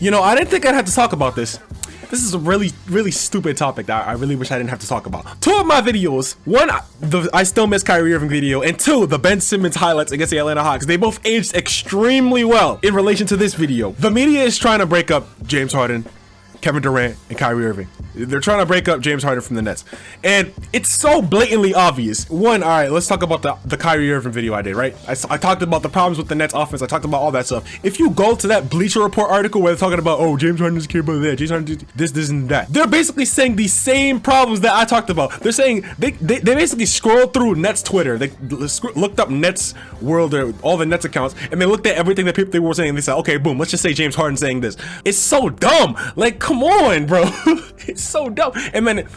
You know, I didn't think I'd have to talk about this. This is a really stupid topic that I really wish I didn't have to talk about. 2 of my videos, one, the I still miss Kyrie Irving video, and 2, the Ben Simmons highlights against the Atlanta Hawks. They both aged extremely well in relation to this video. The media is trying to break up James Harden, Kevin Durant, and Kyrie Irving. They're trying to break up James Harden from the Nets. And it's so blatantly obvious. One, all right, let's talk about the Kyrie Irving video I did, right? I talked about the problems with the Nets offense. I talked about all that stuff. If you go to that Bleacher Report article where they're talking about, oh, James Harden doesn't care about that, James Harden this and that. They're basically saying the same problems that I talked about. They're saying, they basically scrolled through Nets Twitter. They looked up Nets World, or all the Nets accounts, and they looked at everything that people they were saying, and they said, okay, boom, let's just say James Harden saying this. It's so dumb. Like, come on, bro. It's so dumb. And then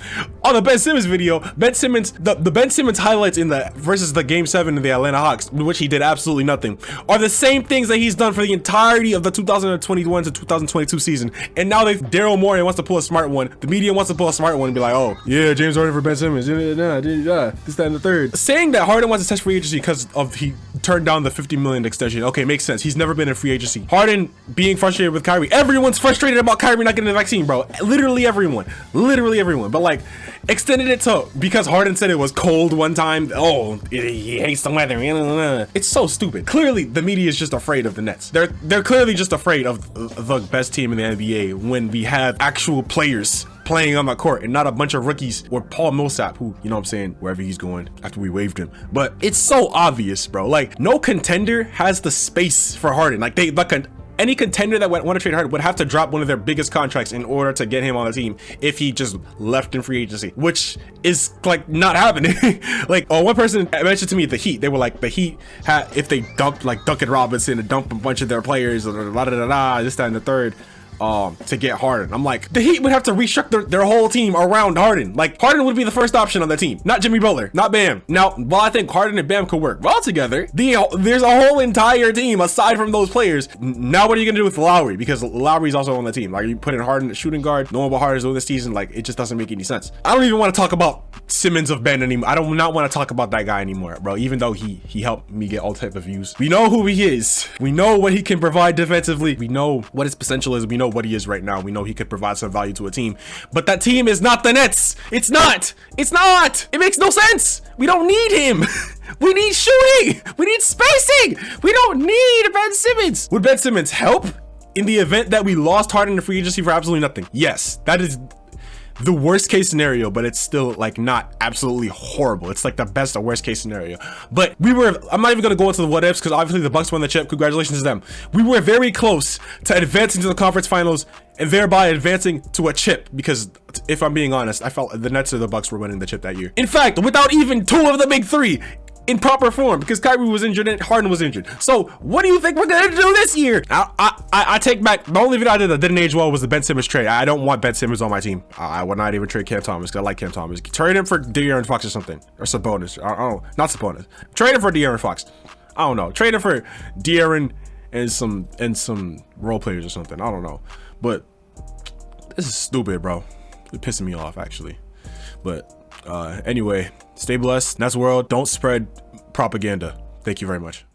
on the Ben Simmons video, Ben Simmons, the Ben Simmons highlights in the versus the Game 7 of the Atlanta Hawks, in which he did absolutely nothing, are the same things that he's done for the entirety of the 2021 to 2022 season. And now Daryl Morey wants to pull a smart one. The media wants to pull a smart one and be like, oh yeah, James Harden for Ben Simmons, this, that, and the third. Saying that Harden wants to touch free agency because of he turned down the $50 million extension. Okay, makes sense. He's never been in free agency. Harden being frustrated with Kyrie. Everyone's frustrated about Kyrie not getting the vaccine, bro. Literally everyone. But like, extended it to because Harden said it was cold one time. Oh, he hates the weather. It's so stupid. Clearly, the media is just afraid of the Nets. They're clearly just afraid of the best team in the NBA when we have actual players playing on the court and not a bunch of rookies or Paul Millsap, who, you know what I'm saying, wherever he's going after we waived him. But it's so obvious, bro. Like, no contender has the space for Harden. Like, any contender that want to trade Harden would have to drop one of their biggest contracts in order to get him on the team if he just left in free agency, which is like not happening. Like, one person mentioned to me the Heat. They were like, the Heat had, if they dumped like Duncan Robinson and dump a bunch of their players, or this, that, and the third, to get Harden. I'm like, the Heat would have to restructure their whole team around Harden. Like, Harden would be the first option on the team, not Jimmy Butler, not Bam. Now, while I think Harden and Bam could work well together, there's a whole entire team aside from those players. Now, what are you gonna do with Lowry? Because Lowry's also on the team. Like, you put in Harden at shooting guard, knowing what Harden's doing this season, like, it just doesn't make any sense. I don't even want to talk about Simmons of Ben anymore. I do not want to talk about that guy anymore, bro. Even though he helped me get all type of views. We know who he is. We know what he can provide defensively. We know what his potential is. We know what he is right now. We know he could provide some value to a team, but that team is not the Nets. It's not. It makes no sense. We don't need him. We need shooting. We need spacing. We don't need Ben Simmons. Would Ben Simmons help in the event that we lost Harden to free agency for absolutely nothing? Yes, that is the worst case scenario, but it's still like not absolutely horrible. It's like the best or worst case scenario. But I'm not even gonna go into the what ifs, because obviously the Bucks won the chip. Congratulations to them. We were very close to advancing to the conference finals and thereby advancing to a chip, because if I'm being honest, I felt the Nets or the Bucks were winning the chip that year. In fact, without even 2 of the big 3 in proper form, because Kyrie was injured and Harden was injured. So what do you think we're gonna do this year? I take back, the only video I did that didn't age well was the Ben Simmons trade. I don't want Ben Simmons on my team. I would not even trade Cam Thomas, because I like Cam Thomas. Trade him for De'Aaron Fox or something, or Sabonis. I don't know, not Sabonis. Trade him for De'Aaron Fox. I don't know. Trade him for De'Aaron and some role players or something. I don't know. But this is stupid, bro. It's pissing me off, actually. But anyway, stay blessed. Nets world, don't spread propaganda. Thank you very much.